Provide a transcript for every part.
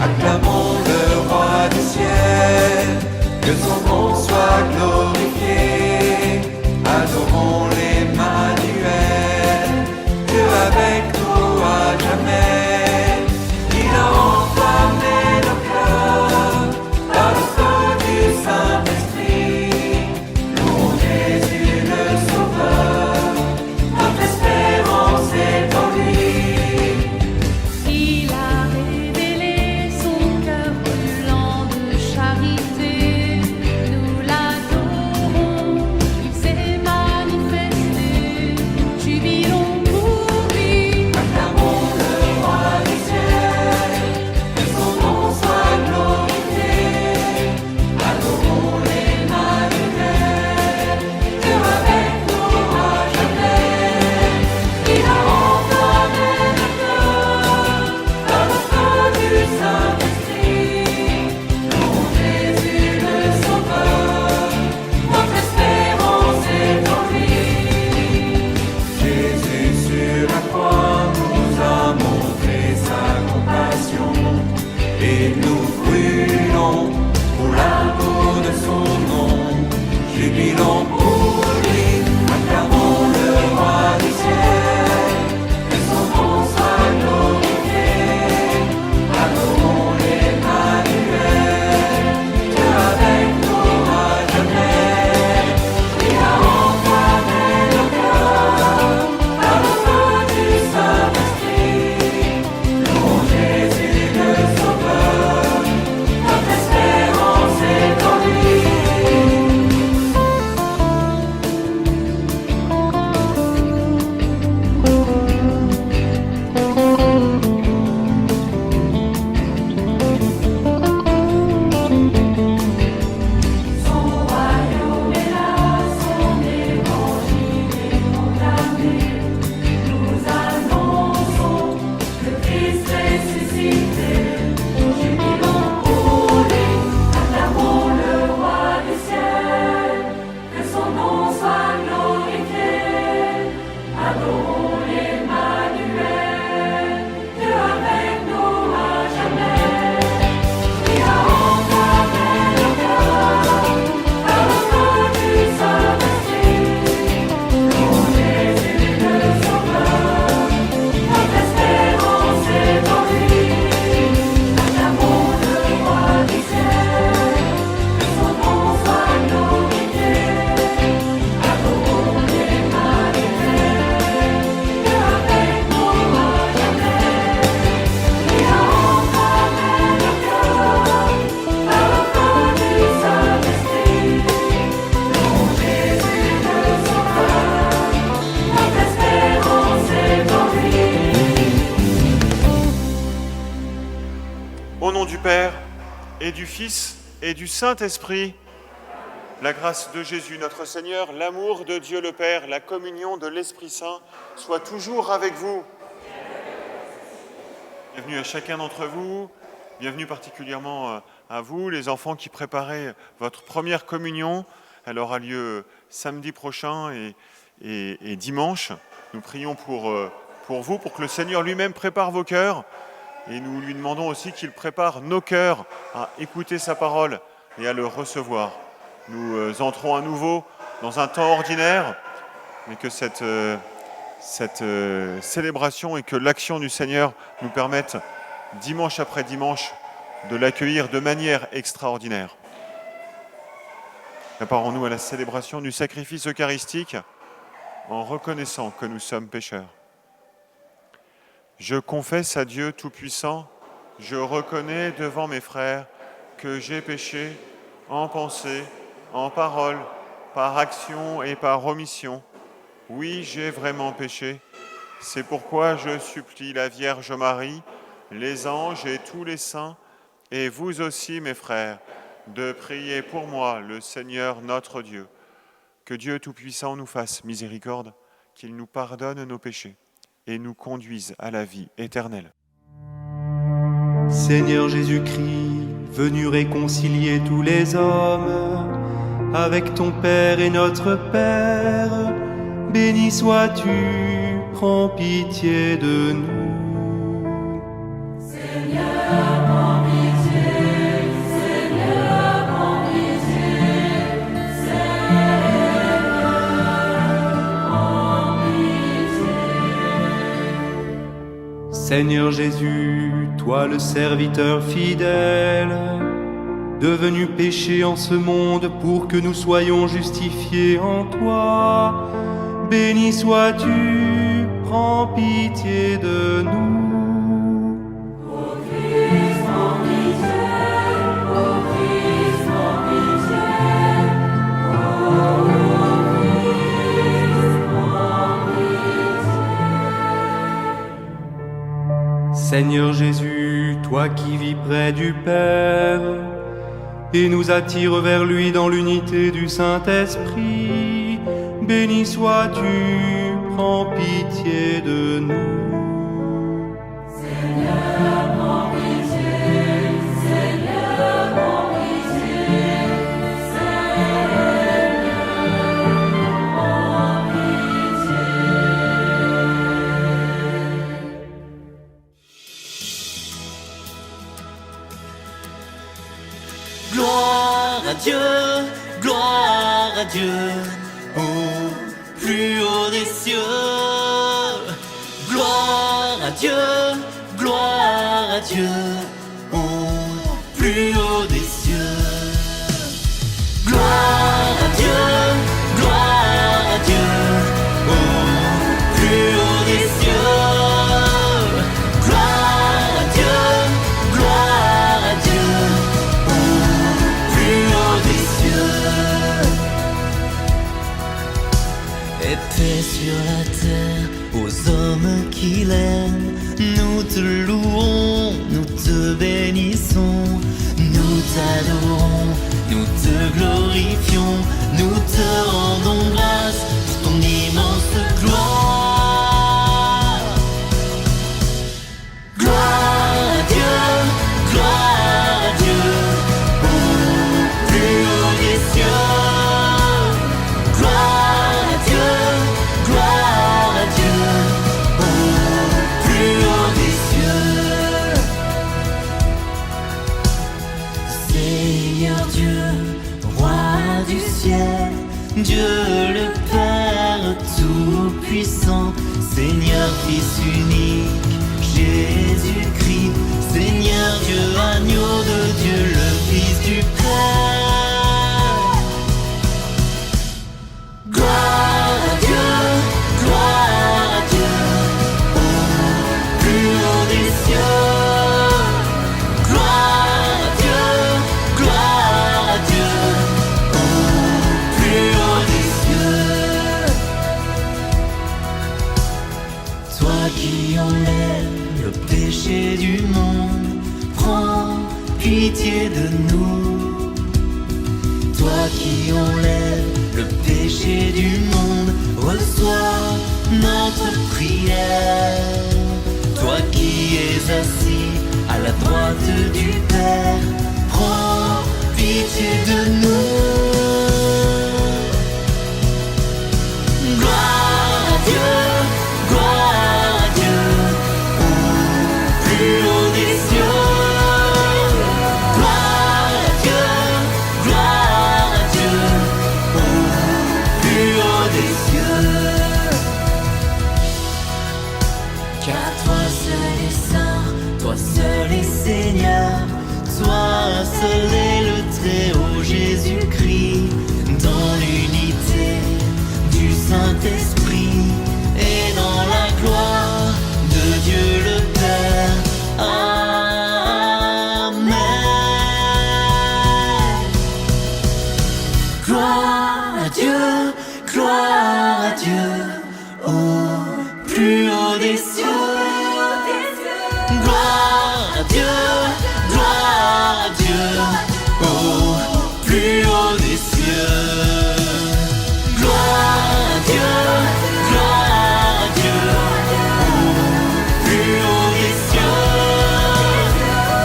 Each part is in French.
Acclamons le roi du ciel, que son nom soit glorifié. Adorons l'Emmanuel, Dieu avec nous à jamais. Il a enflammé nos cœurs par le feu du Saint-Esprit. Louons Jésus le Sauveur, notre espérance est en lui. Il a révélé son cœur brûlant de charité. Nous l'adorons, il s'est manifesté. Jubilons pour lui. Acclamons le roi du ciel, que son nom soit glorifié. Adorons l'Emmanuel, Dieu avec nous à jamais. Il a enflammé nos cœurs par le feu du Saint-Esprit. Louons Jésus le Sauveur, notre espérance est en lui. Jésus sur la croix nous a montré sa compassion et nous brûlons pour l'amour de son nom. Jubilons pour lui, acclamons le roi du ciel, que son nom soit glorifié. Adorons l'Emmanuel, Dieu avec nous à jamais. Il a enflammé nos cœurs par le feu du Saint-Esprit. Louons Jésus le Sauveur, notre espérance est en lui. Son royaume est là, son évangile est proclamé. Nous annonçons le Christ ressuscité. Jubilons pour lui, acclamons le roi du ciel, que son nom soit glorifié. Adorons l'Emmanuel, Dieu avec nous à jamais. Il a enflammé nos cœurs par le feu du Saint-Esprit. Louons Jésus le Sauveur, notre espérance est en lui. Acclamons le roi du ciel, que son nom soit glorifié. Adorons l'Emmanuel, Dieu avec nous à jamais. Il a enflammé nos cœurs par le feu du Saint-Esprit. Louons Jésus le Sauveur, notre espérance est en lui. Au nom du Père, et du Fils, et du Saint-Esprit, la grâce de Jésus notre Seigneur, l'amour de Dieu le Père, la communion de l'Esprit Saint soit toujours avec vous. Bienvenue à chacun d'entre vous, bienvenue particulièrement à vous, les enfants qui préparez votre première communion. Elle aura lieu samedi prochain et dimanche. Nous prions pour vous, pour que le Seigneur lui-même prépare vos cœurs. Et nous lui demandons aussi qu'il prépare nos cœurs à écouter sa parole et à le recevoir. Nous entrons à nouveau dans un temps ordinaire, mais que cette célébration et que l'action du Seigneur nous permettent, dimanche après dimanche, de l'accueillir de manière extraordinaire. Préparons-nous à la célébration du sacrifice eucharistique en reconnaissant que nous sommes pécheurs. Je confesse à Dieu Tout-Puissant, je reconnais devant mes frères que j'ai péché en pensée, en parole, par action et par omission. Oui, j'ai vraiment péché. C'est pourquoi je supplie la Vierge Marie, les anges et tous les saints, et vous aussi, mes frères, de prier pour moi, le Seigneur notre Dieu. Que Dieu Tout-Puissant nous fasse miséricorde, qu'il nous pardonne nos péchés et nous conduise à la vie éternelle. Seigneur Jésus-Christ, venu réconcilier tous les hommes avec ton Père et notre Père, béni sois-tu, prends pitié de nous. Seigneur Jésus, toi le serviteur fidèle, devenu péché en ce monde pour que nous soyons justifiés en toi, béni sois-tu, prends pitié de nous. Seigneur Jésus, toi qui vis près du Père et nous attires vers lui dans l'unité du Saint-Esprit, béni sois-tu, prends pitié de nous. Seigneur, prends pitié, Seigneur, prends pitié, Seigneur, prends pitié. Gloire à Dieu, gloire à Dieu, au plus haut des cieux. Gloire à Dieu, gloire à Dieu, au plus haut des cieux. Gloire à Dieu, gloire à Dieu, au plus haut des cieux. Gloire à Dieu, gloire à Dieu, au plus haut des cieux. Et paix sur la terre aux hommes qui l'aiment. Nous te louons, nous te bénissons, nous t'adorons, nous te glorifions, nous te rendons grâce pour ton immense gloire. Gloire à Dieu, gloire à Dieu, au plus haut des cieux. Gloire à Dieu, gloire à Dieu, au plus haut des cieux. Seigneur Dieu, roi du ciel, Dieu le Père tout-puissant, Seigneur Fils unique, Jésus-Christ, Seigneur Dieu, agneau de Dieu, le Fils du Père. Gloire à Dieu, gloire à Dieu, au plus haut des cieux. Gloire à Dieu, gloire à Dieu, au plus haut des cieux. Toi qui enlèves le péché du monde, prends pitié de nous. Toi qui enlèves le péché du monde, reçois notre prière. Toi qui es assis à la droite du Père, prends pitié de nous. Gloire à Dieu, gloire à Dieu, au plus haut des cieux. Gloire à Dieu, gloire à Dieu, au plus haut des cieux. Car toi seul est saint, toi seul est Seigneur, toi seul est le Très-Haut Jésus-Christ, dans l'unité du Saint-Esprit et dans la gloire de Dieu le Père. Amen. Gloire à Dieu, gloire à Dieu, au plus haut des cieux. Gloire à Dieu, gloire à Dieu, au plus haut des cieux. Gloire à Dieu, gloire à Dieu, au plus haut des cieux.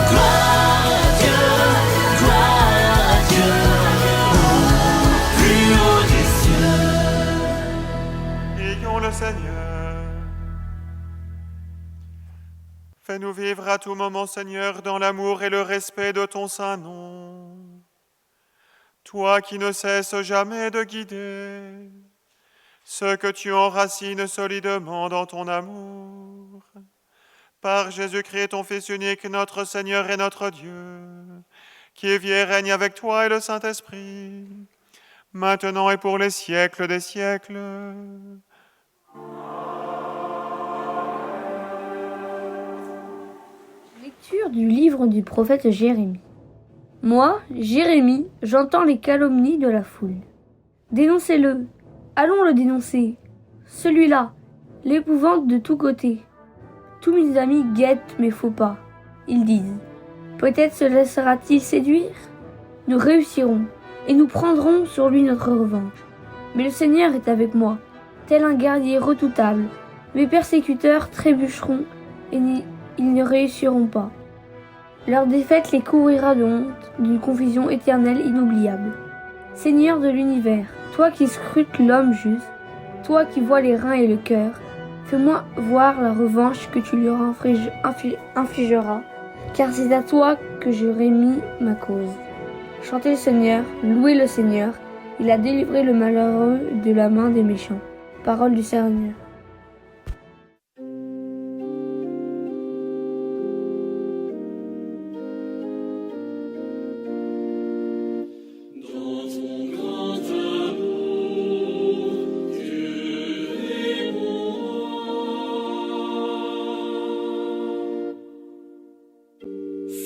Gloire à Dieu, gloire à Dieu, au plus haut des cieux. Ayons le Seigneur. Fais-nous vivre à tout moment, Seigneur, dans l'amour et le respect de ton saint nom. Toi qui ne cesses jamais de guider ceux que tu enracines solidement dans ton amour. par Jésus-Christ, ton Fils unique, notre Seigneur et notre Dieu, qui vit et règne avec toi et le Saint-Esprit, maintenant et pour les siècles des siècles. Lecture du livre du prophète Jérémie. Moi, Jérémie, j'entends les calomnies de la foule. Dénoncez-le, allons le dénoncer. Celui-là, l'épouvante de tous côtés. Tous mes amis guettent mes faux pas. Ils disent, peut-être se laissera-t-il séduire? Nous réussirons, et nous prendrons sur lui notre revanche. Mais le Seigneur est avec moi, tel un guerrier redoutable. Mes persécuteurs trébucheront, et ils ne réussiront pas. Leur défaite les couvrira de honte, d'une confusion éternelle inoubliable. Seigneur de l'univers, toi qui scrutes l'homme juste, toi qui vois les reins et le cœur, fais-moi voir la revanche que tu lui infligeras, car c'est à toi que j'aurai mis ma cause. Chantez le Seigneur, louez le Seigneur, il a délivré le malheureux de la main des méchants. Parole du Seigneur.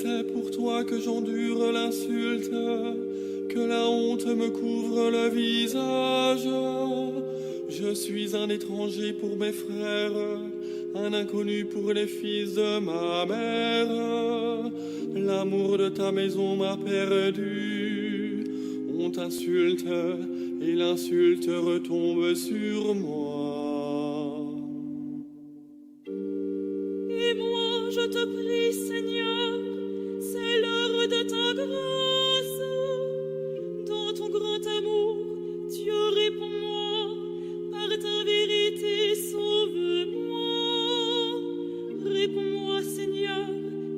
C'est pour toi que j'endure l'insulte, que la honte me couvre le visage. Je suis un étranger pour mes frères, un inconnu pour les fils de ma mère. L'amour de ta maison m'a perdu. On t'insulte et l'insulte retombe sur moi. Et moi, je te prie, Seigneur, c'est l'heure de ta grâce. Dans ton grand amour, Dieu réponds-moi, par ta vérité sauve-moi. Réponds-moi, Seigneur,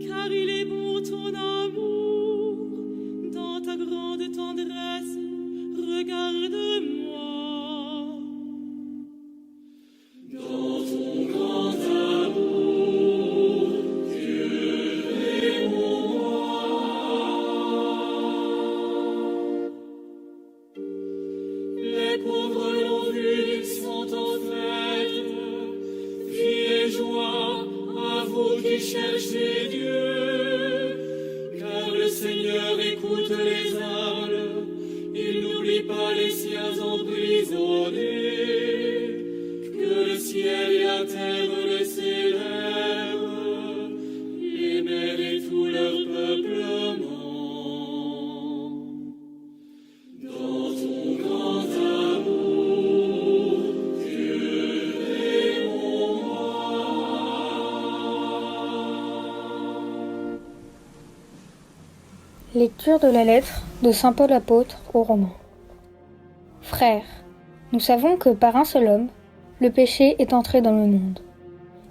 car il est bon ton amour. Dans ta grande tendresse, regarde-moi. Dans ton grand amour, Dieu réponds-moi. Les pauvres l'ont vu, ils sont en fête. Vie et joie à vous qui cherchez Dieu. Car le Seigneur écoute les humbles, il n'oublie pas les siens emprisonnés. Que le ciel et la terre le célèbrent, les mers et tout leur peuplement. Dans ton grand amour, Dieu réponds-moi. Lecture de la lettre de saint Paul apôtre aux Romains. Frères, nous savons que par un seul homme, le péché est entré dans le monde,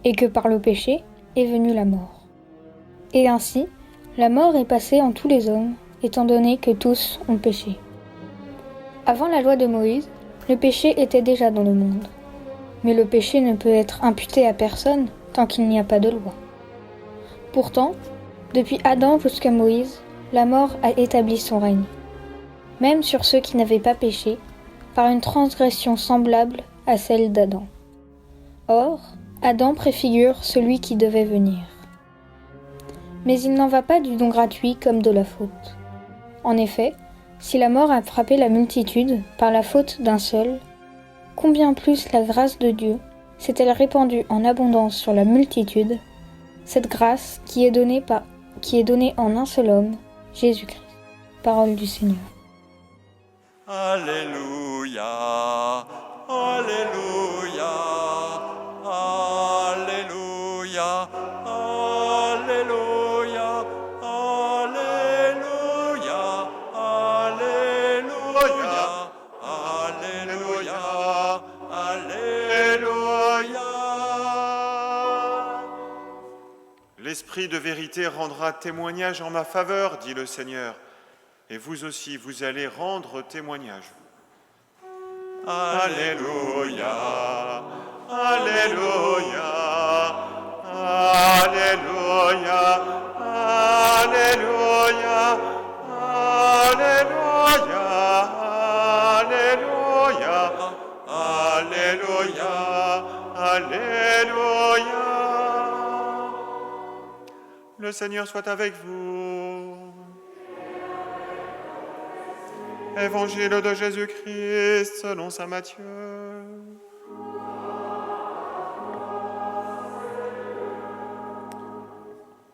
et que par le péché est venue la mort. Et ainsi, la mort est passée en tous les hommes, étant donné que tous ont péché. Avant la loi de Moïse, le péché était déjà dans le monde. Mais le péché ne peut être imputé à personne tant qu'il n'y a pas de loi. Pourtant, depuis Adam jusqu'à Moïse, la mort a établi son règne, même sur ceux qui n'avaient pas péché, par une transgression semblable à celle d'Adam. Or, Adam préfigure celui qui devait venir. Mais il n'en va pas du don gratuit comme de la faute. En effet, si la mort a frappé la multitude par la faute d'un seul, combien plus la grâce de Dieu s'est-elle répandue en abondance sur la multitude, cette grâce qui est donnée en un seul homme, Jésus-Christ. Parole du Seigneur. Alléluia, Alléluia, Alléluia, Alléluia, Alléluia, Alléluia, Alléluia, Alléluia. L'Esprit de vérité rendra témoignage en ma faveur, dit le Seigneur. Et vous aussi, vous allez rendre témoignage. Alléluia, Alléluia, Alléluia. Alléluia. Le Seigneur soit avec vous. Évangile de Jésus-Christ selon saint Matthieu.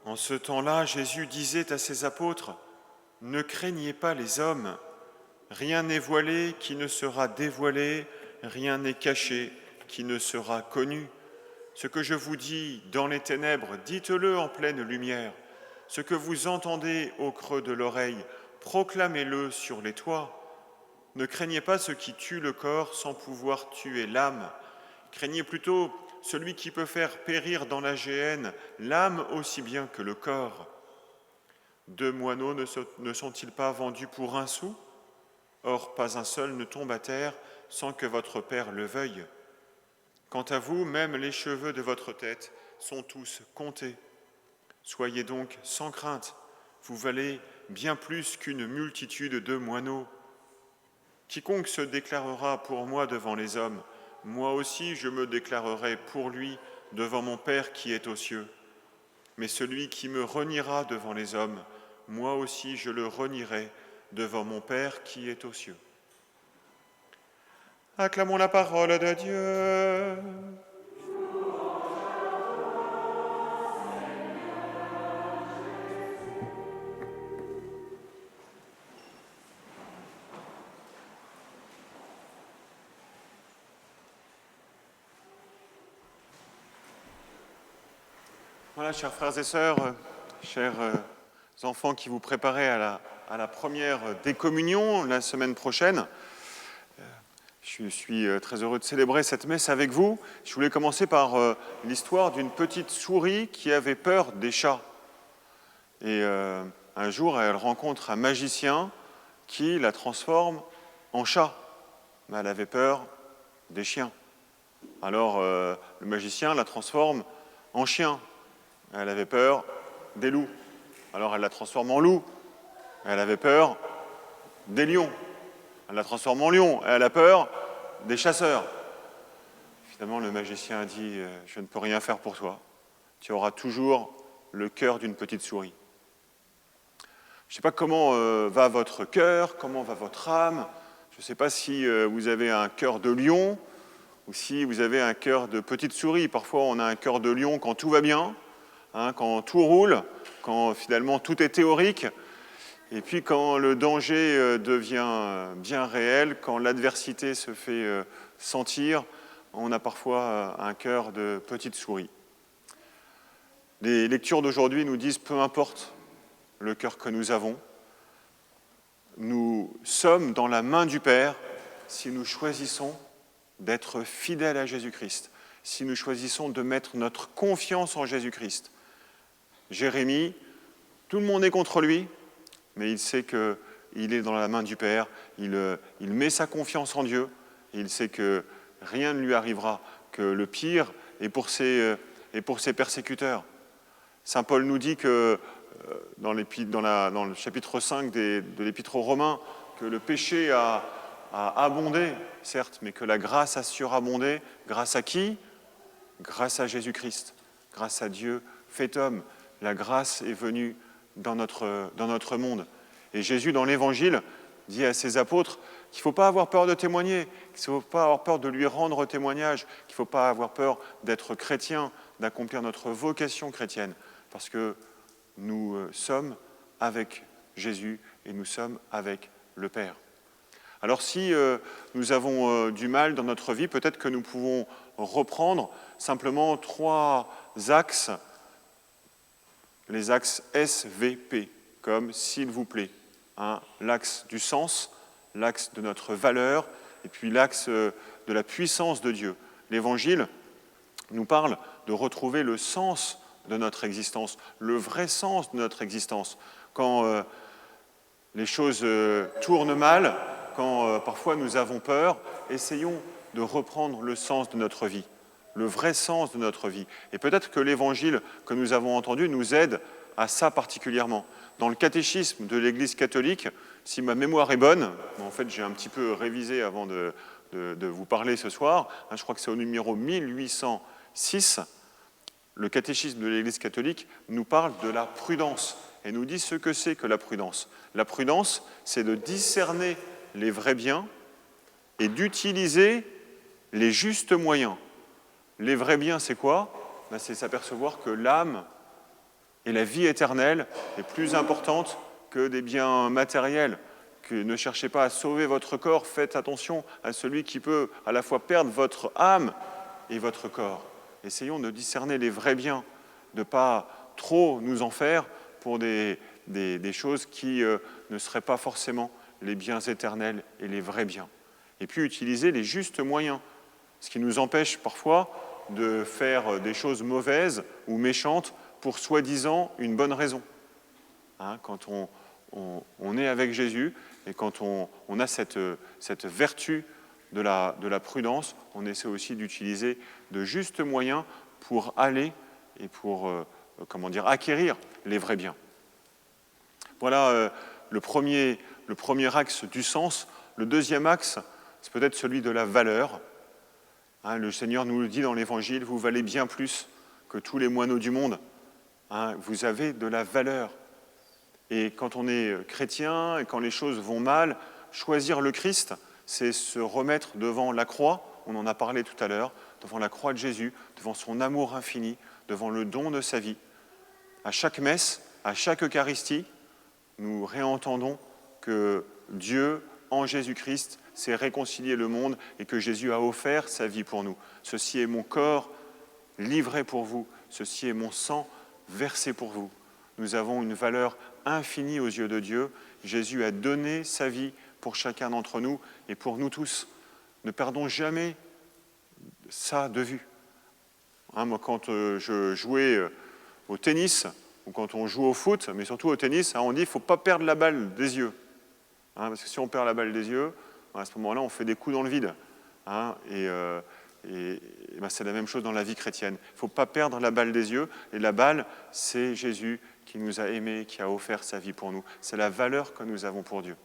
En ce temps-là, Jésus disait à ses apôtres, « Ne craignez pas les hommes, rien n'est voilé qui ne sera dévoilé, rien n'est caché qui ne sera connu. Ce que je vous dis dans les ténèbres, dites-le en pleine lumière. Ce que vous entendez au creux de l'oreille, proclamez-le sur les toits. Ne craignez pas ce qui tue le corps sans pouvoir tuer l'âme. Craignez plutôt celui qui peut faire périr dans la géhenne l'âme aussi bien que le corps. 2 moineaux ne sont-ils pas vendus pour 1 sou ? Or, pas un seul ne tombe à terre sans que votre Père le veuille. Quant à vous, même les cheveux de votre tête sont tous comptés. Soyez donc sans crainte, vous valez bien plus qu'une multitude de moineaux. Quiconque se déclarera pour moi devant les hommes, moi aussi je me déclarerai pour lui devant mon Père qui est aux cieux. Mais celui qui me reniera devant les hommes, moi aussi je le renierai devant mon Père qui est aux cieux. Acclamons la parole de Dieu. Voilà, chers frères et sœurs, chers enfants qui vous préparez à la première décommunion la semaine prochaine, je suis très heureux de célébrer cette messe avec vous. Je voulais commencer par l'histoire d'une petite souris qui avait peur des chats. Et un jour, elle rencontre un magicien qui la transforme en chat. Mais elle avait peur des chiens. Alors, le magicien la transforme en chien. Elle avait peur des loups. Alors, elle la transforme en loup. Elle avait peur des lions. Elle la transforme en lion. Elle a peur des chasseurs. Finalement, le magicien a dit « Je ne peux rien faire pour toi. Tu auras toujours le cœur d'une petite souris. » Je ne sais pas comment va votre cœur, comment va votre âme. Je ne sais pas si vous avez un cœur de lion ou si vous avez un cœur de petite souris. Parfois, on a un cœur de lion quand tout va bien, quand tout roule, quand finalement tout est théorique. Et puis quand le danger devient bien réel, quand l'adversité se fait sentir, on a parfois un cœur de petite souris. Les lectures d'aujourd'hui nous disent, peu importe le cœur que nous avons, nous sommes dans la main du Père si nous choisissons d'être fidèles à Jésus-Christ, si nous choisissons de mettre notre confiance en Jésus-Christ. Jérémie, tout le monde est contre lui, mais il sait qu'il est dans la main du Père, il met sa confiance en Dieu, et il sait que rien ne lui arrivera, que le pire est pour ses persécuteurs. Saint Paul nous dit que dans le chapitre 5 de l'Épître aux Romains, que le péché a abondé, certes, mais que la grâce a surabondé. Grâce à qui ? Grâce à Jésus-Christ, grâce à Dieu fait homme. La grâce est venue dans notre monde. Et Jésus, dans l'Évangile, dit à ses apôtres qu'il ne faut pas avoir peur de témoigner, qu'il ne faut pas avoir peur de lui rendre témoignage, qu'il ne faut pas avoir peur d'être chrétien, d'accomplir notre vocation chrétienne, parce que nous sommes avec Jésus et nous sommes avec le Père. Alors si nous avons du mal dans notre vie, peut-être que nous pouvons reprendre simplement 3 axes, les axes SVP, comme s'il vous plaît. L'axe du sens, l'axe de notre valeur, et puis l'axe de la puissance de Dieu. L'Évangile nous parle de retrouver le sens de notre existence, le vrai sens de notre existence. Quand les choses tournent mal, quand parfois nous avons peur, essayons de reprendre le sens de notre vie, le vrai sens de notre vie. Et peut-être que l'Évangile que nous avons entendu nous aide à ça particulièrement. Dans le catéchisme de l'Église catholique, si ma mémoire est bonne, en fait j'ai un petit peu révisé avant de de vous parler ce soir. Je crois que c'est au numéro 1806. Le catéchisme de l'Église catholique nous parle de la prudence et nous dit ce que c'est que la prudence. La prudence, c'est de discerner les vrais biens et d'utiliser les justes moyens. Les vrais biens, c'est quoi ? C'est s'apercevoir que l'âme et la vie éternelle est plus importante que des biens matériels. Que ne cherchez pas à sauver votre corps, faites attention à celui qui peut à la fois perdre votre âme et votre corps. Essayons de discerner les vrais biens, de ne pas trop nous en faire pour des choses qui ne seraient pas forcément les biens éternels et les vrais biens. Et puis utiliser les justes moyens, ce qui nous empêche parfois de faire des choses mauvaises ou méchantes pour soi-disant une bonne raison. Quand on est avec Jésus et quand on a cette vertu de la prudence, on essaie aussi d'utiliser de justes moyens pour aller et pour acquérir les vrais biens. Voilà le premier axe du sens. Le deuxième axe, c'est peut-être celui de la valeur. Le Seigneur nous le dit dans l'Évangile, vous valez bien plus que tous les moineaux du monde. Vous avez de la valeur. Et quand on est chrétien et quand les choses vont mal, choisir le Christ, c'est se remettre devant la croix, on en a parlé tout à l'heure, devant la croix de Jésus, devant son amour infini, devant le don de sa vie. À chaque messe, à chaque Eucharistie, nous réentendons que Dieu, en Jésus-Christ, s'est réconcilié le monde et que Jésus a offert sa vie pour nous. Ceci est mon corps livré pour vous, ceci est mon sang versé pour vous. Nous avons une valeur infinie aux yeux de Dieu. Jésus a donné sa vie pour chacun d'entre nous et pour nous tous. Ne perdons jamais ça de vue. Moi, quand je jouais au tennis, ou quand on joue au foot, mais surtout au tennis, on dit qu'il ne faut pas perdre la balle des yeux. Parce que si on perd la balle des yeux, à ce moment-là, on fait des coups dans le vide. C'est la même chose dans la vie chrétienne. Il ne faut pas perdre la balle des yeux. Et la balle, c'est Jésus qui nous a aimés, qui a offert sa vie pour nous. C'est la valeur que nous avons pour Dieu.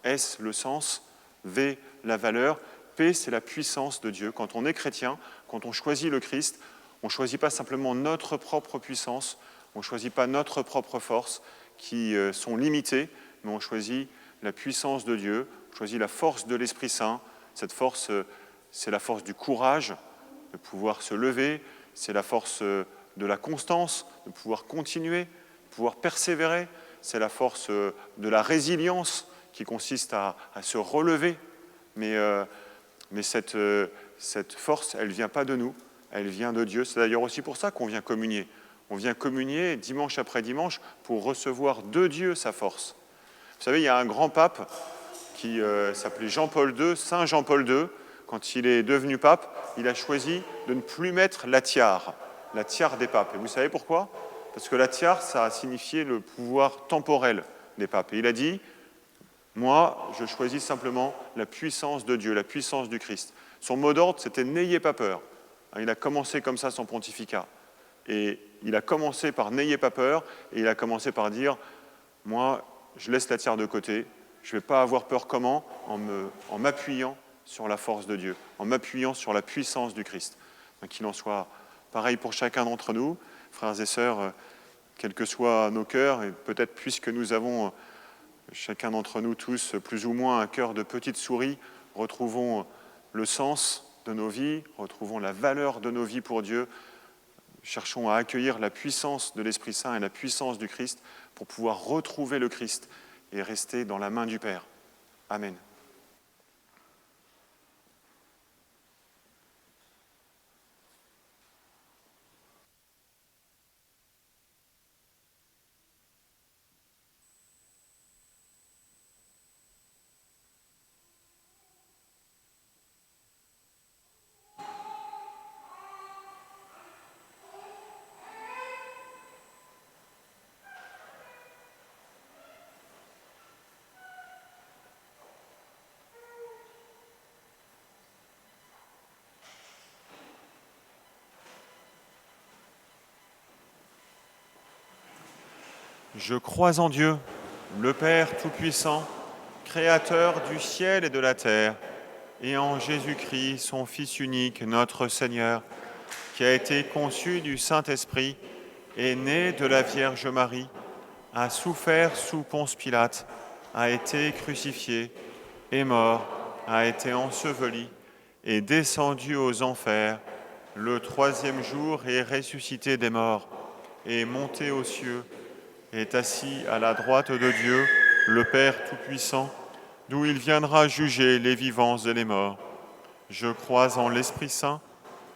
S, le sens. V, la valeur. P, c'est la puissance de Dieu. Quand on est chrétien, quand on choisit le Christ, on ne choisit pas simplement notre propre puissance, on ne choisit pas notre propre force, qui sont limitées, mais on choisit la puissance de Dieu, on choisit la force de l'Esprit Saint. Cette force, c'est la force du courage, de pouvoir se lever, c'est la force de la constance, de pouvoir continuer, de pouvoir persévérer, c'est la force de la résilience qui consiste à se relever. Mais cette force, elle ne vient pas de nous, elle vient de Dieu. C'est d'ailleurs aussi pour ça qu'on vient communier. On vient communier dimanche après dimanche pour recevoir de Dieu sa force. Vous savez, il y a un grand pape qui s'appelait Jean-Paul II, Saint Jean-Paul II. Quand il est devenu pape, il a choisi de ne plus mettre la tiare des papes. Et vous savez pourquoi ? Parce que la tiare, ça a signifié le pouvoir temporel des papes. Et il a dit, moi, je choisis simplement la puissance de Dieu, la puissance du Christ. Son mot d'ordre, c'était « n'ayez pas peur ». Il a commencé comme ça son pontificat. Et il a commencé par « n'ayez pas peur » et il a commencé par dire « moi, je laisse la tiare de côté, je ne vais pas avoir peur comment ? En m'appuyant sur la force de Dieu, en m'appuyant sur la puissance du Christ. » Qu'il en soit pareil pour chacun d'entre nous, frères et sœurs, quels que soient nos cœurs, et peut-être puisque nous avons chacun d'entre nous tous plus ou moins un cœur de petite souris, retrouvons le sens de nos vies, retrouvons la valeur de nos vies pour Dieu, cherchons à accueillir la puissance de l'Esprit Saint et la puissance du Christ pour pouvoir retrouver le Christ et rester dans la main du Père. Amen. Je crois en Dieu, le Père Tout-Puissant, Créateur du ciel et de la terre, et en Jésus-Christ, son Fils unique, notre Seigneur, qui a été conçu du Saint-Esprit, est né de la Vierge Marie, a souffert sous Ponce Pilate, a été crucifié, est mort, a été enseveli, est descendu aux enfers, le troisième jour est ressuscité des morts, est monté aux cieux, est assis à la droite de Dieu, le Père Tout-Puissant, d'où il viendra juger les vivants et les morts. Je crois en l'Esprit Saint,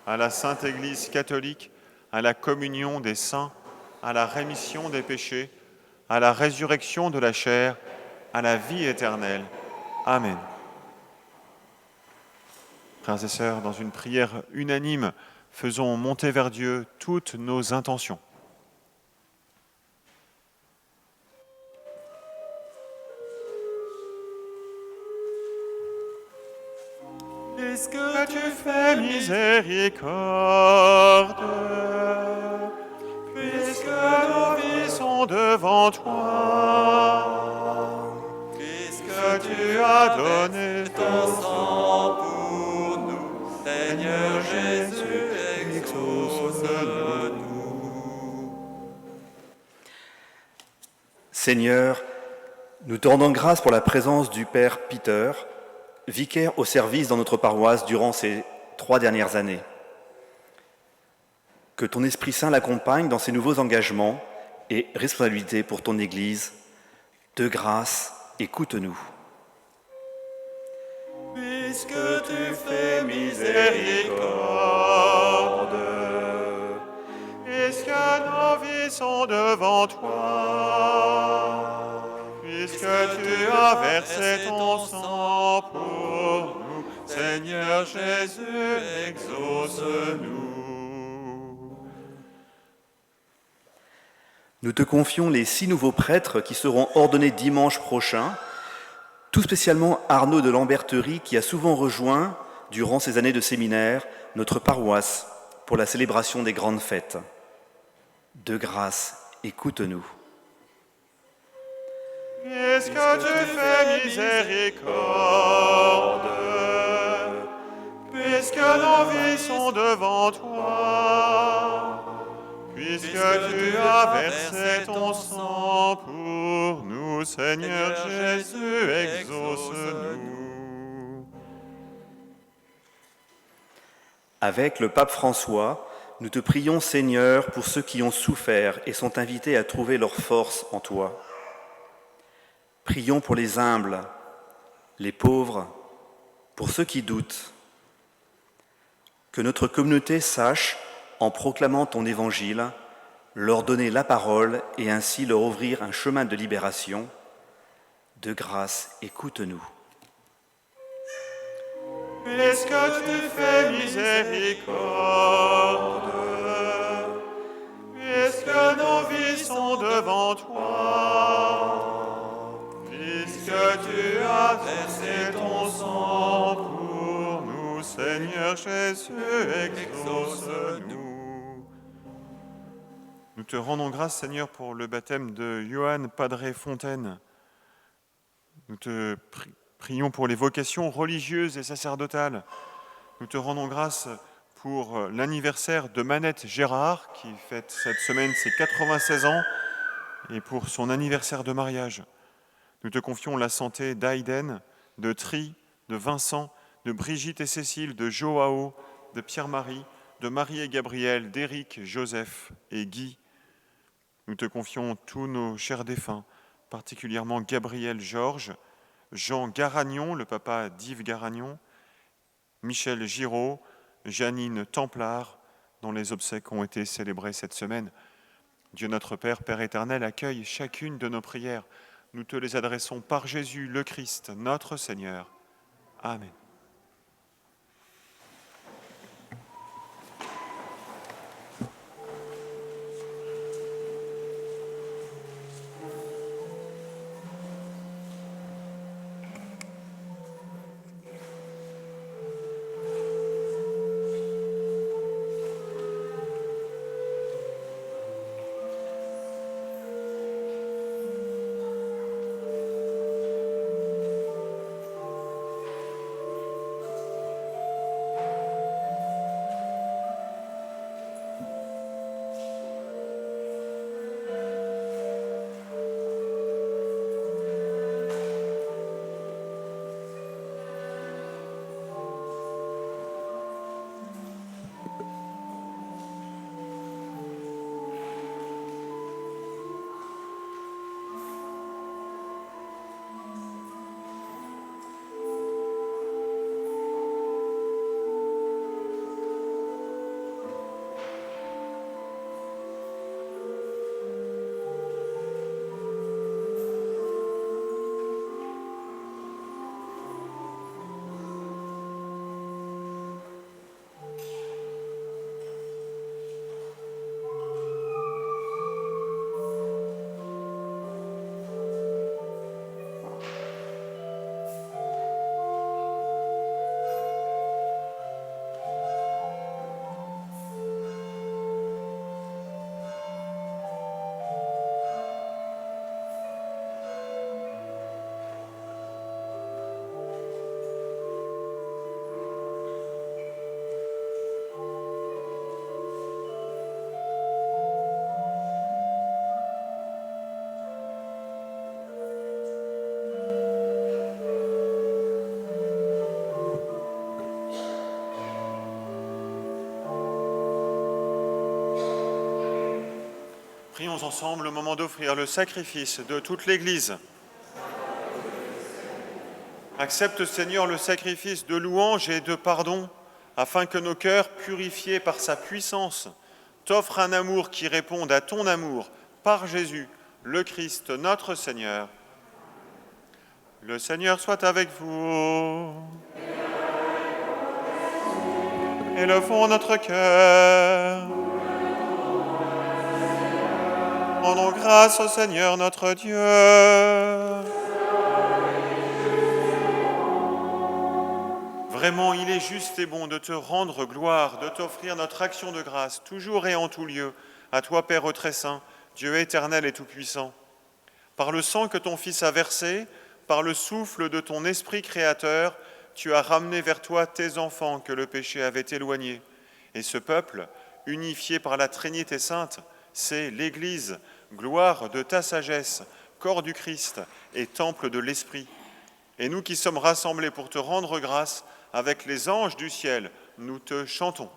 à la Sainte Église catholique, à la communion des saints, à la rémission des péchés, à la résurrection de la chair, à la vie éternelle. Amen. Frères et sœurs, dans une prière unanime, faisons monter vers Dieu toutes nos intentions. Puisque tu fais miséricorde, puisque nos vies sont devant toi, puisque tu as donné ton sang pour nous, Seigneur Jésus, exauce-nous. Seigneur, nous te rendons grâce pour la présence du Père Peter, vicaire au service dans notre paroisse durant ces 3 dernières années. Que ton Esprit Saint l'accompagne dans ses nouveaux engagements et responsabilités pour ton Église. De grâce, écoute-nous. Puisque tu fais miséricorde, puisque nos vies sont devant toi, puisque tu as versé ton sang pour nous, Seigneur Jésus, exauce-nous. Nous te confions les 6 nouveaux prêtres qui seront ordonnés dimanche prochain, tout spécialement Arnaud de Lamberterie qui a souvent rejoint, durant ces années de séminaire, notre paroisse pour la célébration des grandes fêtes. De grâce, écoute-nous. Puisque tu fais miséricorde, puisque nos vies sont devant toi, puisque tu as versé ton sang pour nous, Seigneur Jésus, exauce-nous. Avec le pape François, nous te prions, Seigneur, pour ceux qui ont souffert et sont invités à trouver leur force en toi. Prions pour les humbles, les pauvres, pour ceux qui doutent. Que notre communauté sache, en proclamant ton évangile, leur donner la parole et ainsi leur ouvrir un chemin de libération. De grâce, écoute-nous. Puisque tu fais miséricorde, puisque nos vies sont devant toi, puisque tu as versé ton sang pour nous, Seigneur Jésus, exauce-nous. Nous te rendons grâce, Seigneur, pour le baptême de Johann Padre Fontaine. Nous te prions pour les vocations religieuses et sacerdotales. Nous te rendons grâce pour l'anniversaire de Manette Gérard, qui fête cette semaine ses 96 ans, et pour son anniversaire de mariage. Nous te confions la santé d'Aïden, de Tri, de Vincent, de Brigitte et Cécile, de Joao, de Pierre-Marie, de Marie et Gabriel, d'Éric, Joseph et Guy. Nous te confions tous nos chers défunts, particulièrement Gabriel Georges, Jean Garagnon, le papa d'Yves Garagnon, Michel Giraud, Janine Templard, dont les obsèques ont été célébrées cette semaine. Dieu notre Père, Père éternel, accueille chacune de nos prières. Nous te les adressons par Jésus le Christ, notre Seigneur. Amen. Prions ensemble au moment d'offrir le sacrifice de toute l'Église. Accepte, Seigneur, le sacrifice de louange et de pardon, afin que nos cœurs, purifiés par sa puissance, t'offrent un amour qui réponde à ton amour par Jésus, le Christ, notre Seigneur. Le Seigneur soit avec vous. Élevons notre cœur. Rendons grâce au Seigneur notre Dieu. Vraiment, il est juste et bon de te rendre gloire, de t'offrir notre action de grâce, toujours et en tout lieu, à toi, Père très saint, Dieu éternel et tout-puissant. Par le sang que ton Fils a versé, par le souffle de ton Esprit créateur, tu as ramené vers toi tes enfants que le péché avait éloignés. Et ce peuple, unifié par la Trinité sainte, c'est l'Église, gloire de ta sagesse, corps du Christ et temple de l'Esprit. Et nous qui sommes rassemblés pour te rendre grâce, avec les anges du ciel, nous te chantons.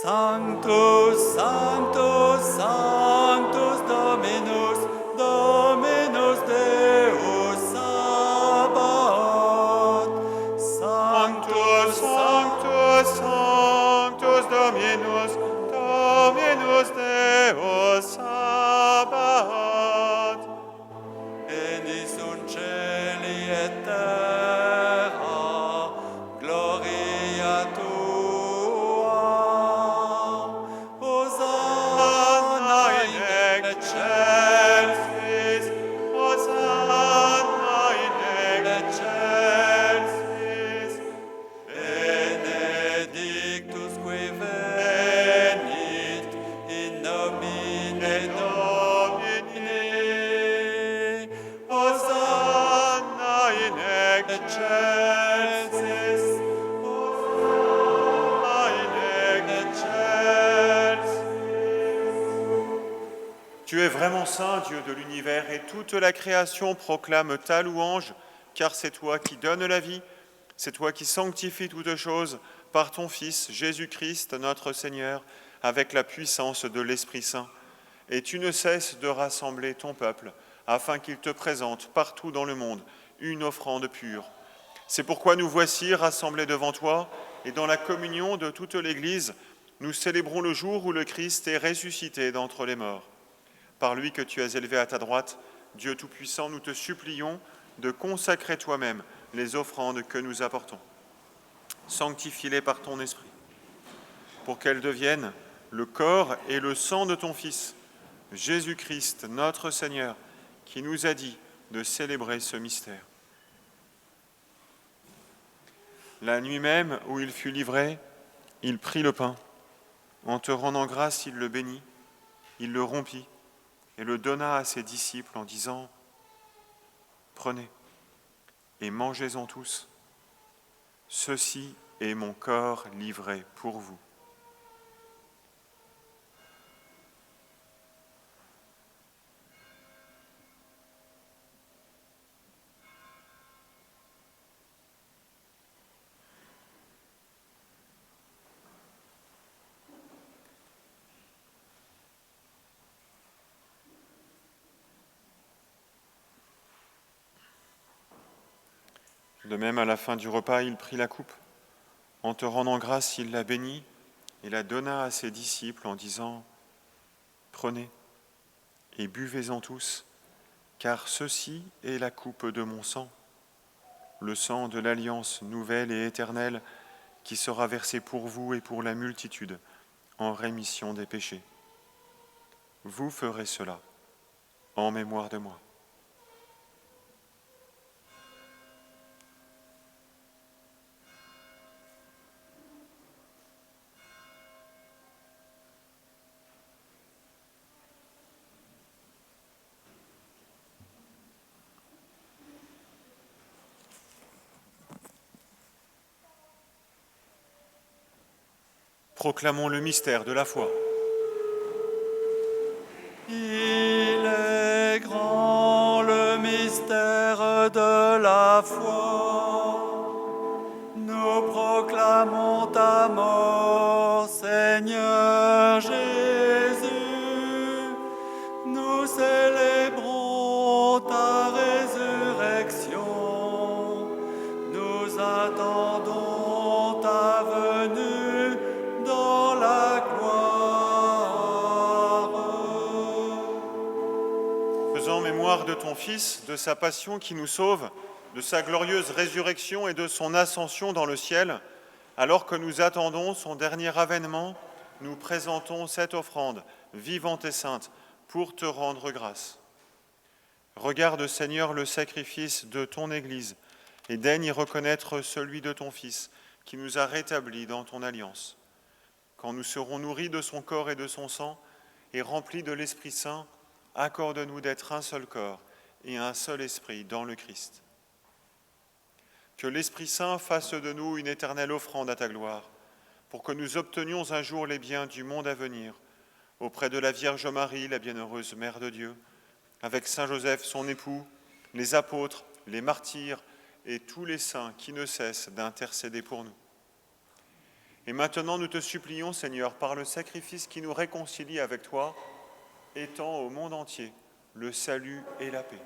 Sanctus, Sanctus, Sanctus Dominus, Dominus Deus Sabaoth. Sanctus, Sanctus, Sanctus Dominus, Dominus Deus Sabaoth. Beni sunt celi et terra, gloria tua. Hosanna in excelsis, Hosanna in excelsis. Benedictus qui venit in nomine Domini. Hosanna in excelsis, Hosanna in excelsis. Tu es vraiment saint, Dieu de l'univers, et toute la création proclame ta louange, car c'est toi qui donnes la vie, c'est toi qui sanctifies toutes choses par ton Fils, Jésus-Christ, notre Seigneur, avec la puissance de l'Esprit Saint. Et tu ne cesses de rassembler ton peuple, afin qu'il te présente partout dans le monde une offrande pure. C'est pourquoi nous voici rassemblés devant toi, et dans la communion de toute l'Église, nous célébrons le jour où le Christ est ressuscité d'entre les morts. Par lui que tu as élevé à ta droite, Dieu Tout-Puissant, nous te supplions de consacrer toi-même les offrandes que nous apportons. Sanctifie-les par ton Esprit, pour qu'elles deviennent le corps et le sang de ton Fils, Jésus-Christ, notre Seigneur, qui nous a dit de célébrer ce mystère. La nuit même où il fut livré, il prit le pain. En te rendant grâce, il le bénit, il le rompit et le donna à ses disciples en disant « Prenez et mangez-en tous. Ceci est mon corps livré pour vous. » De même, à la fin du repas, il prit la coupe. En te rendant grâce, il la bénit et la donna à ses disciples en disant « Prenez et buvez-en tous, car ceci est la coupe de mon sang, le sang de l'alliance nouvelle et éternelle qui sera versé pour vous et pour la multitude en rémission des péchés. Vous ferez cela en mémoire de moi. » Proclamons le mystère de la foi. Il est grand le mystère de la foi. Nous proclamons ta mort, Seigneur Jésus. Nous célébrons ta résurrection. Nous attendons ta venue dans la gloire. Faisant mémoire de ton Fils, de sa passion qui nous sauve, de sa glorieuse résurrection et de son ascension dans le ciel, alors que nous attendons son dernier avènement, nous présentons cette offrande vivante et sainte pour te rendre grâce. Regarde, Seigneur, le sacrifice de ton Église et daigne y reconnaître celui de ton Fils qui nous a rétablis dans ton alliance. Quand nous serons nourris de son corps et de son sang et remplis de l'Esprit Saint, accorde-nous d'être un seul corps et un seul esprit dans le Christ. Que l'Esprit Saint fasse de nous une éternelle offrande à ta gloire, pour que nous obtenions un jour les biens du monde à venir, auprès de la Vierge Marie, la bienheureuse Mère de Dieu, avec Saint Joseph, son époux, les apôtres, les martyrs et tous les saints qui ne cessent d'intercéder pour nous. Et maintenant, nous te supplions, Seigneur, par le sacrifice qui nous réconcilie avec toi, étends au monde entier le salut et la paix.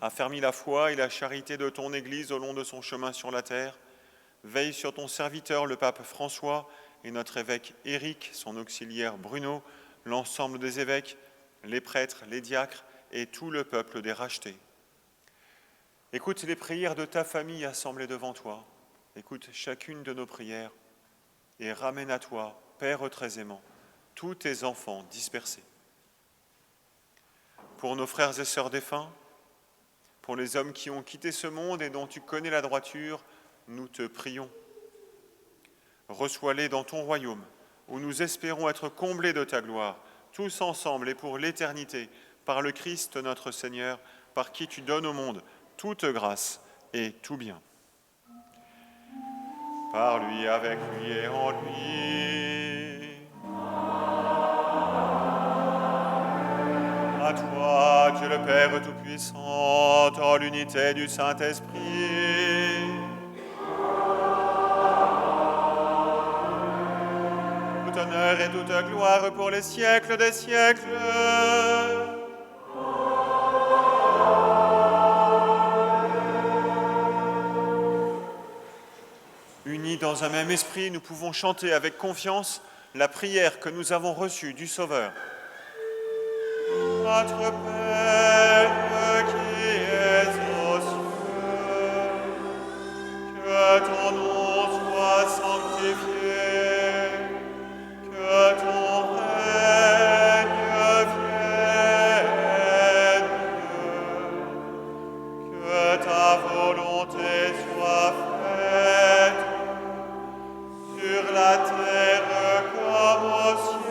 Affermis la foi et la charité de ton Église au long de son chemin sur la terre. Veille sur ton serviteur, le pape François, et notre évêque Éric, son auxiliaire Bruno, l'ensemble des évêques, les prêtres, les diacres et tout le peuple des rachetés. Écoute les prières de ta famille assemblée devant toi. Écoute chacune de nos prières et ramène à toi, Père très aimant, tous tes enfants dispersés. Pour nos frères et sœurs défunts, pour les hommes qui ont quitté ce monde et dont tu connais la droiture, nous te prions. Reçois-les dans ton royaume, où nous espérons être comblés de ta gloire, tous ensemble et pour l'éternité, par le Christ notre Seigneur, par qui tu donnes au monde toute grâce et tout bien. Par lui, avec lui et en lui. À toi, Dieu le Père Tout-Puissant, dans l'unité du Saint-Esprit. Tout honneur et toute gloire pour les siècles des siècles. Unis dans un même esprit, nous pouvons chanter avec confiance la prière que nous avons reçue du Sauveur. Notre Père qui es aux cieux, que ton nom soit sanctifié, que ton règne vienne, que ta volonté soit faite sur la terre comme au ciel.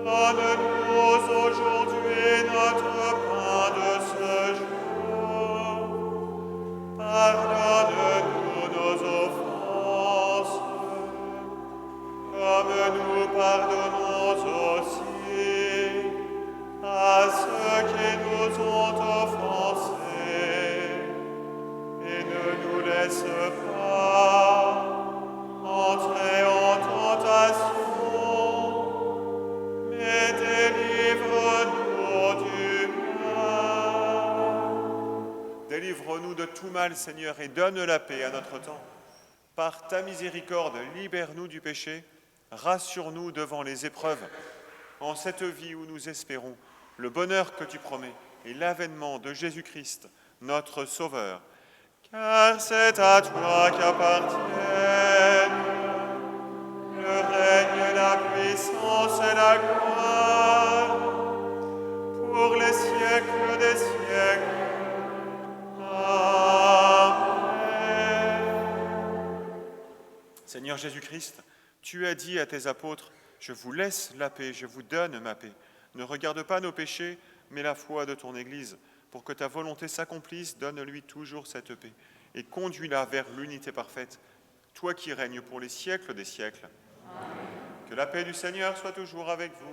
Donne-nous aujourd'hui notre pain de ce jour. Pardonne-nous nos offenses, comme nous pardonnons aussi à ceux qui nous ont offensés. Et ne nous laisse pas entrer en tentation, mais délivre-nous du mal. Délivre-nous de tout mal, Seigneur, et donne la paix à notre temps. Par ta miséricorde, libère-nous du péché, rassure-nous devant les épreuves, en cette vie où nous espérons le bonheur que tu promets et l'avènement de Jésus-Christ, notre Sauveur. Car c'est à toi qu'appartiennent le règne, la puissance et la gloire pour les siècles des siècles. Amen. Seigneur Jésus-Christ, tu as dit à tes apôtres, « Je vous laisse la paix, je vous donne ma paix. Ne regarde pas nos péchés, mais la foi de ton Église. Pour que ta volonté s'accomplisse, donne-lui toujours cette paix et conduis-la vers l'unité parfaite, toi qui règnes pour les siècles des siècles. Amen. Que la paix du Seigneur soit toujours avec vous.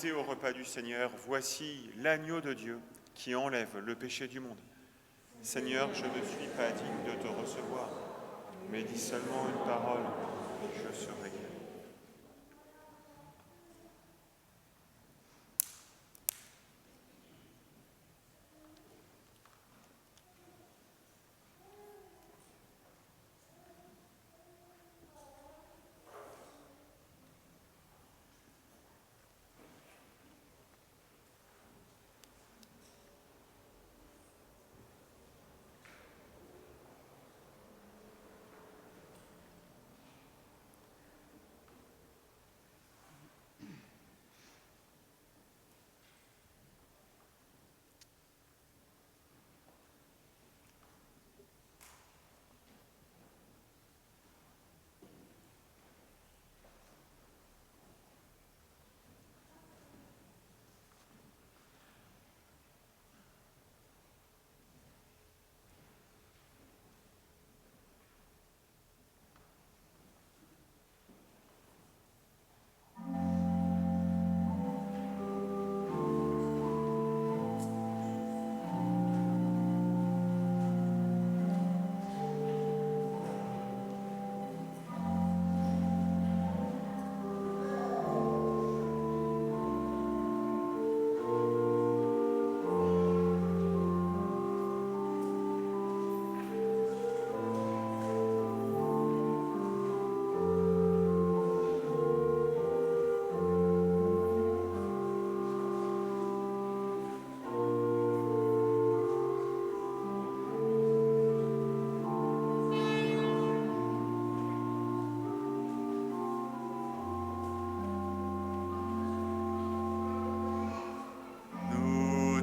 invité au repas du Seigneur, voici l'agneau de Dieu qui enlève le péché du monde. Seigneur, je ne suis pas digne de te recevoir, mais dis seulement une parole, et je serai guéri.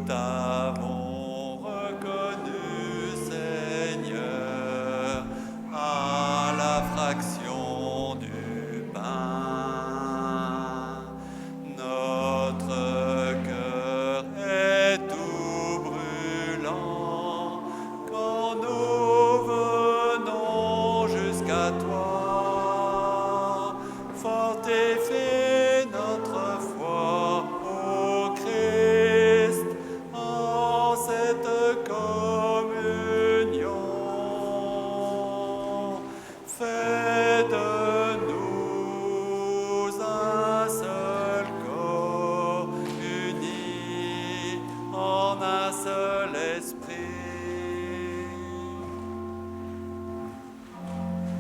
T'avons reconnu, Seigneur, à la fraction du pain. Notre cœur est tout brûlant quand nous venons jusqu'à toi. Fortifie notre foi, ô Christ, en cette communion. Fais de nous un seul corps, unis en un seul esprit.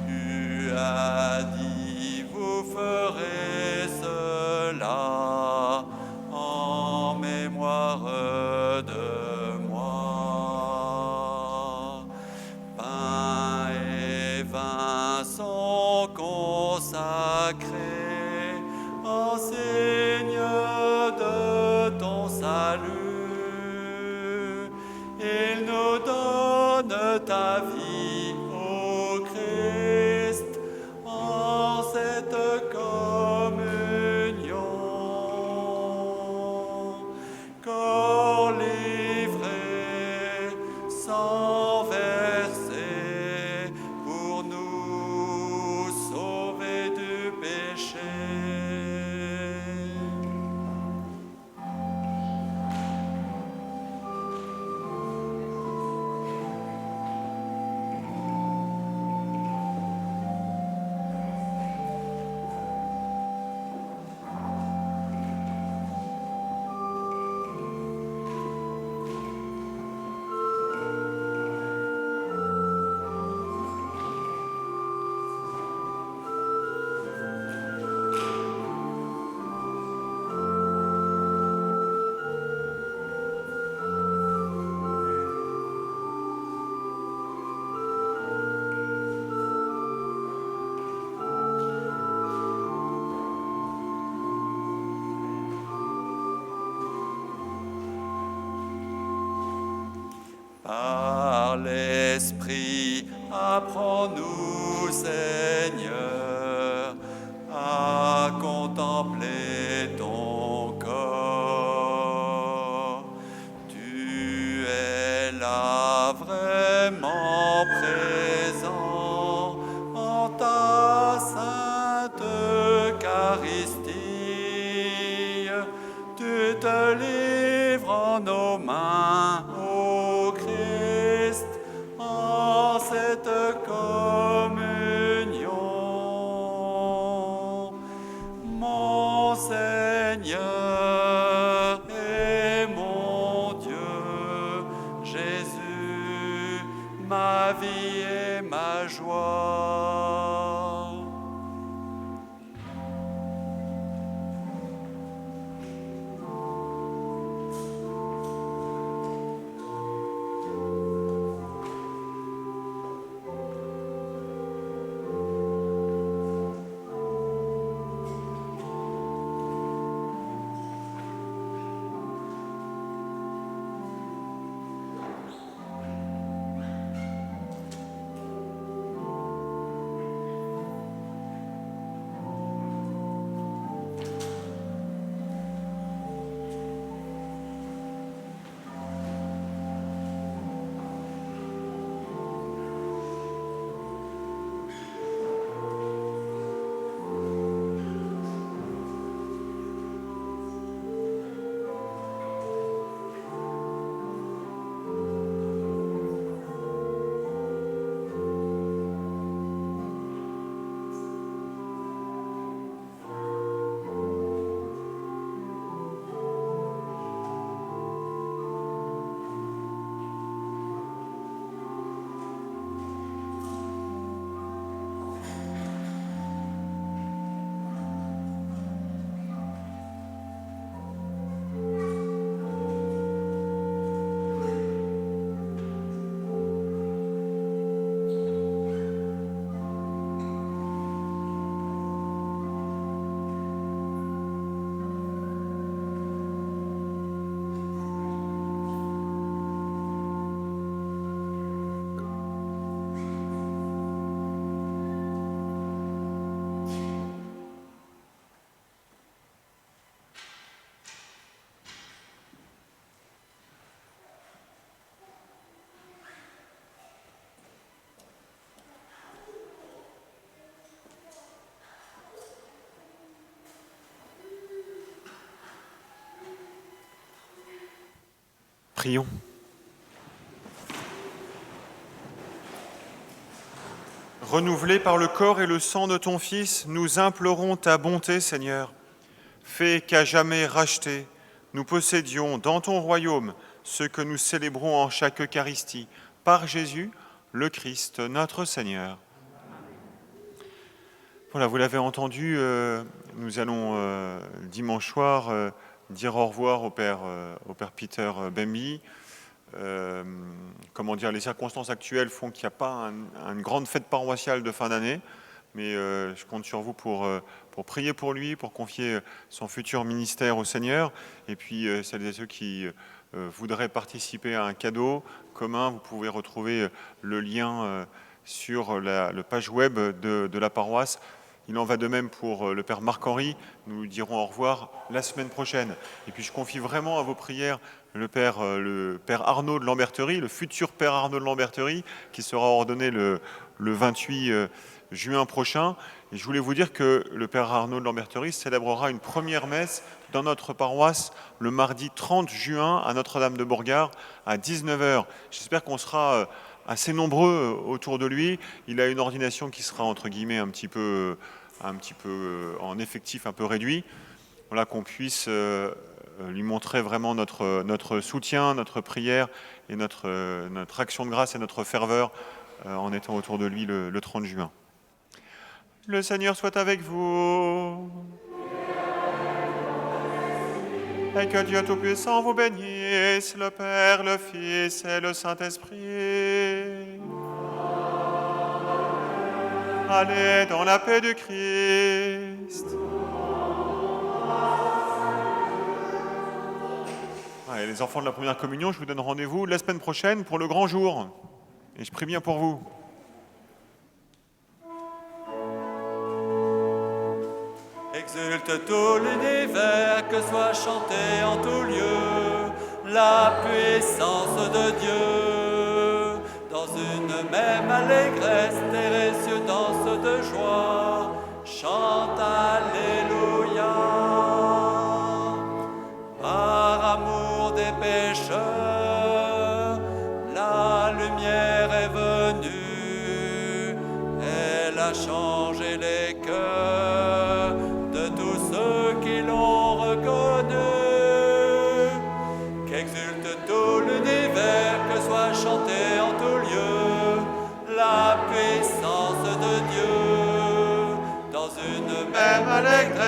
Tu as dit, vous ferez cela en mémoire de moi. Pain et vin sont consacrés en signe de ton salut. Il nous donne ta vie, ô Christ, en cette communion. Corps livré, sang versé, pour nous sauver du péché. Par l'Esprit, apprends-nous, Seigneur, à contempler ton corps. Tu es là vraiment présent en ta sainte Eucharistie. ma vie et ma joie. Prions. Renouvelés par le corps et le sang de ton Fils, nous implorons ta bonté, Seigneur. Fais qu'à jamais rachetés, nous possédions dans ton royaume ce que nous célébrons en chaque Eucharistie, par Jésus, le Christ, notre Seigneur. Voilà, vous l'avez entendu, nous allons dimanche soir dire au revoir au Père Peter Bemby. Les circonstances actuelles font qu'il n'y a pas une grande fête paroissiale de fin d'année, mais je compte sur vous pour prier pour lui, pour confier son futur ministère au Seigneur. Et puis celles et ceux qui voudraient participer à un cadeau commun, vous pouvez retrouver le lien sur la page web de la paroisse. Il en va de même pour le Père Marc-Henri. Nous lui dirons au revoir la semaine prochaine. Et puis je confie vraiment à vos prières le Père Arnaud de Lamberterie, le futur Père Arnaud de Lamberterie, qui sera ordonné le 28 juin prochain. Et je voulais vous dire que le Père Arnaud de Lamberterie célébrera une première messe dans notre paroisse le mardi 30 juin à Notre-Dame de Borgard à 19h. J'espère qu'on sera assez nombreux autour de lui. Il a une ordination qui sera entre guillemets un petit peu en effectif un peu réduit. Voilà, qu'on puisse lui montrer vraiment notre soutien, notre prière et notre action de grâce et notre ferveur en étant autour de lui le 30 juin. Le Seigneur soit avec vous. Et que Dieu Tout-Puissant vous bénisse, le Père, le Fils et le Saint-Esprit. Allez dans la paix du Christ. Allez, les enfants de la première communion, je vous donne rendez-vous la semaine prochaine pour le grand jour. Et je prie bien pour vous. Exulte tout l'univers, que soit chanté en tout lieu la puissance de Dieu. Dans une même allégresse, terre et cieux dansent de joie, chante Alléluia. Par amour des pécheurs, la lumière est venue, elle a changé les cœurs de tous ceux qui l'ont reconnu. Qu'exulte tout l'univers, que soit chanté en tout lieu avec